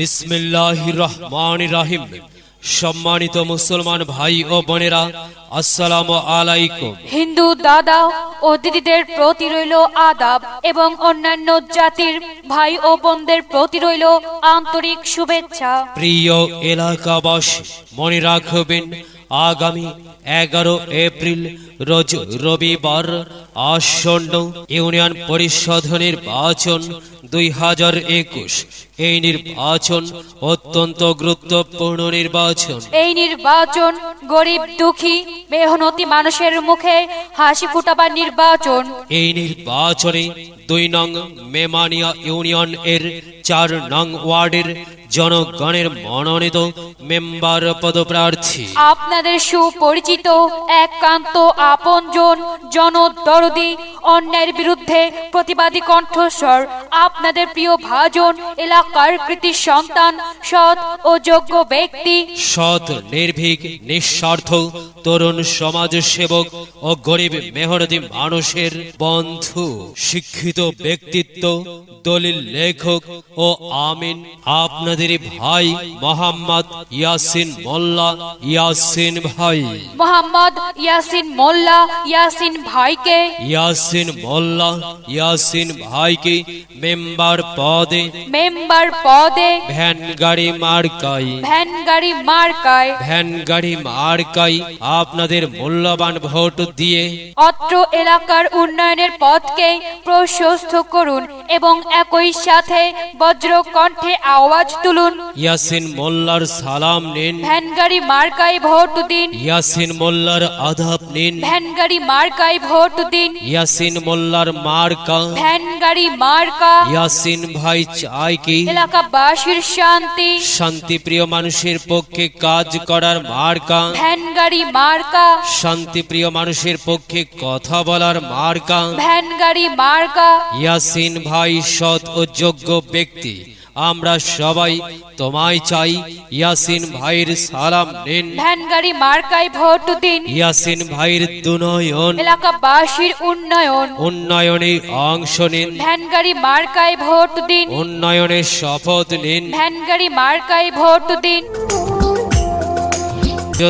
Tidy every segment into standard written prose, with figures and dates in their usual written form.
বিসমিল্লাহির রহমানির রহিম। সম্মানিত মুসলমান ভাই ও বোনেরা, আসসালামু আলাইকুম। হিন্দু দাদা ও দিদিদের প্রতি রইল আদাব এবং অন্যান্য জাতির ভাই ও বোনদের প্রতি রইল আন্তরিক শুভেচ্ছা। প্রিয় এলাকাবাসী, মনে রাখবেন আগামী 11 এপ্রিল রোজ রবিবার আসন্ন ইউনিয়ন পরিষদ নির্বাচন 2021। এই নির্বাচন অত্যন্ত গুরুত্বপূর্ণ নির্বাচন। এই নির্বাচন গরিব দুঃখী মেহনতি মানুষের মুখে হাসি ফুটাবার নির্বাচন। এই নির্বাচনে 2 নং মেমানিয়া ইউনিয়ন এর 4 নং ওয়ার্ডের জনগণের মনোনীত মেম্বার পদপ্রার্থী, আপনাদের সুপরিচিত একান্ত আপনজন, জনদরদি, অন্যায়ের বিরুদ্ধে প্রতিবাদী কণ্ঠস্বর, আপনাদের প্রিয় ভাজন, এলাকার কৃতি সন্তান, সৎ ও যোগ্য ব্যক্তি, সৎ নির্ভীক নিঃস্বার্থ তরুণ সমাজ সেবক ও গরিব মেহনতি মানুষের বন্ধু, শিক্ষিত ব্যক্তিত্ব, দলিল লেখক ও আমিন, আপনাদের ভাই মোহাম্মদ ইয়াসিন মোল্লা। ইয়াসিন ভাই, মোহাম্মদ ইয়াসিন মোল্লা ইয়াসিন ভাইকে, ইয়াসিন মোল্লা ইয়াসিন ভাইকে মেম্বার পদে ভ্যান গাড়ি মার্কায় আপনাদের মূল্যবান ভোট দিয়ে অত্র এলাকার উন্নয়নের পথকে প্রশস্ত করুন এবং একই সাথে বজ্র কণ্ঠে আওয়াজ তুলুন। ইয়াসিন মোল্লার সালাম নিন, ভ্যান গাড়ি মার্কায় ভোট দিন। ইয়াসিন মোল্লার আদাব নিন, ভ্যান গাড়ি মার্কায় ভোট দিন। ইয়াসিন মোল্লার মার্কা ভ্যান গাড়ি মার্কা। ইয়াসিন ভাই চাই কি এলাকাবাসীর শান্তি, শান্তিপ্রিয় মানুষের পক্ষে কাজ করার মার্কা, ভ্যান গাড়ি মার্কা। শান্তিপ্রিয় মানুষের পক্ষে কথা বলার মার্কা, ভ্যান গাড়ি মার্কা। ইয়াসিন ভাই সৎ ও যোগ্য ব্যক্তি, আমরা সবাই তোমায় চাই। ইয়াসিন ভাইয়ের সালাম নিন, ভ্যান গাড়ি মার্কায় ভোট দিন। ইয়াসিন ভাইয়ের দুনয়ন এলাকাবাসীর উন্নয়নে অংশ নিন, ভ্যান গাড়ি মার্কায় ভোট দিন। উন্নয়নের শপথ নিন, ভ্যান গাড়ি মার্কায় ভোট দিন।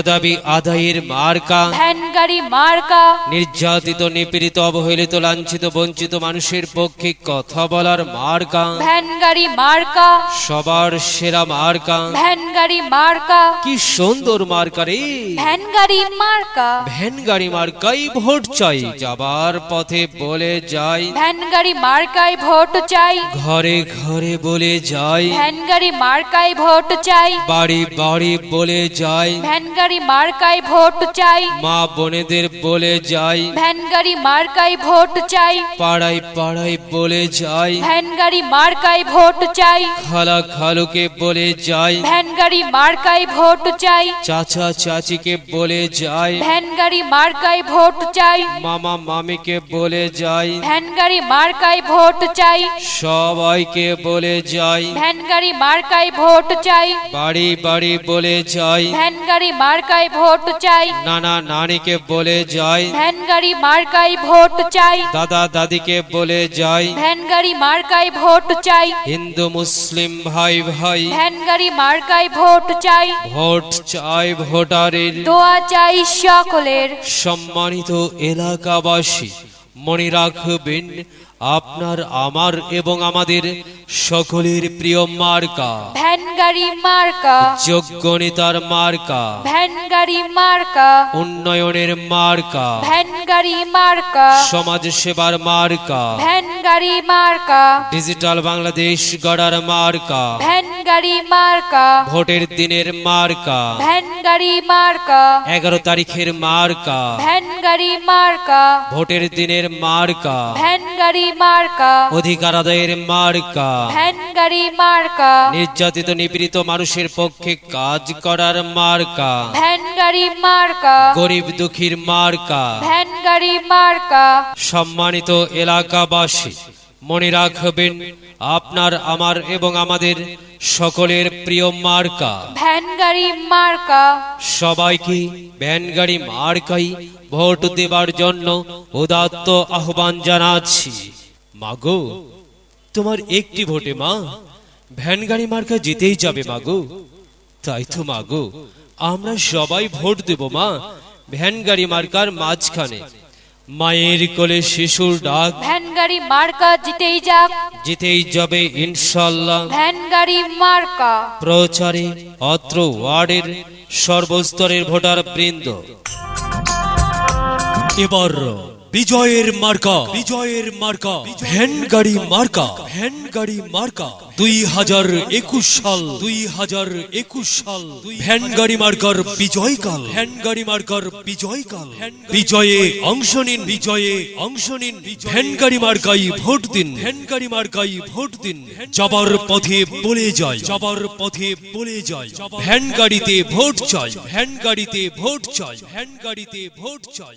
দাবি আদায়ের মার্কা, ভ্যান গাড়ি মার্কা। নির্যাতিত নিপীড়িত অবহেলিত লাঞ্ছিত বঞ্চিত মানুষের পক্ষে কথা বলার মার্কা, ভ্যান গাড়ি মার্কা। সবার সেরা মার্কা। ভ্যান গাড়ি মার্কা। কি সুন্দর মার্কা রে! ভ্যান গাড়ি মার্কা। ভ্যান গাড়ি মার্কাই ভোট চাই, যাবার পথে বলে যাই। ভ্যান গাড়ি মার্কায় ভোট চাই, ঘরে ঘরে বলে যাই। ভ্যান গাড়ি মার্কায় ভোট চাই, বাড়ি বাড়ি বলে যাই। ভ্যান গাড়ি মার্কায় ভোট চাই, মা বোনেদের বলে যাই। ভ্যান গাড়ি মার্কায় ভোট চাই, পাড়ায় পাড়ায় বলে যাই। ভ্যান গাড়ি মার্কায় ভোট চাই, খালা খালুকে বলে যাই। ভ্যান গাড়ি মার্কায় ভোট চাই, চাচা চাচিকে বলে যাই। ভ্যান গাড়ি মার্কায় ভোট চাই, মামা মামিকে বলে যাই। ভ্যান গাড়ি মার্কায় ভোট চাই, সবাইকে বলে যাই। ভ্যান গাড়ি মার্কায় ভোট চাই, বাড়ি বাড়ি বলে যাই। ভ্যান গাড়ি মার্কায় ভোট চাই, নানা নানিকে বলে যাই। ভ্যান গাড়ি মার্কায় ভোট চাই, দাদা দাদিকে বলে যাই। ভ্যান গাড়ি মার্কায় ভোট চাই, হিন্দু মুসলিম ভাই ভাই ভ্যান গাড়ি মার্কায় ভোট চাই, ভোট চাই ভোটারের। দোয়া চাই সকলের। সম্মানিত এলাকাবাসী, মনে রাখবেন আপনার আমার এবং আমাদের সকলের প্রিয় মার্কা ভ্যান গাড়ি মার্কা, যোগ্য নেতার মার্কা, ভ্যান গাড়ি মার্কা, উন্নয়নের মার্কা, ভ্যান গাড়ি মার্কা, সমাজ সেবার মার্কা, ভ্যান গাড়ি মার্কা, ডিজিটাল বাংলাদেশ গড়ার মার্কা, ভ্যান গাড়ি মার্কা, ভোটের দিনের মার্কা, ভ্যান গাড়ি মার্কা, 11 তারিখের মার্কা, ভ্যান গাড়ি মার্কা, ভোটের দিনের মার্কা, ভ্যান গাড়ি মার্কা, অধিকার আদায়ের মার্কা, ভ্যান গাড়ি মার্কা, নির্যাতিত নিপীড়িত মানুষের পক্ষে কাজ করার মার্কা, ভ্যান গাড়ি মার্কা, গরিব দুঃখীর মার্কা। ভ্যান গাড়ি মার্কা। সম্মানিত এলাকাবাসী, মনে রাখবেন আপনার আমার এবং আমাদের সকলের প্রিয় মার্কা ভ্যান গাড়ি মার্কা। সবাইকে ভ্যান গাড়ি মার্কাই ভোট দেবার জন্য উদাত্ত আহ্বান জানাচ্ছি। মাগো, তোমার একটি ভোটে মা ভ্যান গাড়ি মার্কা জিতেই যাবে মাগো। তাই তো মাগো, আমরা সবাই ভোট দেব মা ভ্যান গাড়ি মার্কার মাঝখানে। মায়ের কোলে শিশুর ডাক, ভ্যান গাড়ি মার্কা জিতেই যাক, জিতেই যাবে ইনশাল্লাহ। ভ্যান গাড়ি মার্কা। প্রচারে অত্র ওয়ার্ডের সর্বস্তরের ভোটার বৃন্দ, এবার বিজয়ের মার্কা, বিজয়ের মার্কা ভ্যান গাড়ি মার্কা, ভ্যান গাড়ি মার্কা। 2021 সাল, 2021 সাল ভ্যান গাড়ি মার্কার বিজয়কাল, ভ্যান গাড়ি মার্কার বিজয়কাল। বিজয়ে অংশ নিন, বিজয়ে অংশ নিন, ভ্যান গাড়ি মার্কাই ভোট দিন, ভ্যান গাড়ি মার্কাই ভোট দিন। যাবার পথে বলে যায়, যাবার পথে বলে যায়, ভ্যান গাড়িতে ভোট চাই, ভ্যান গাড়িতে ভোট চাই, ভ্যান গাড়িতে ভোট চাই।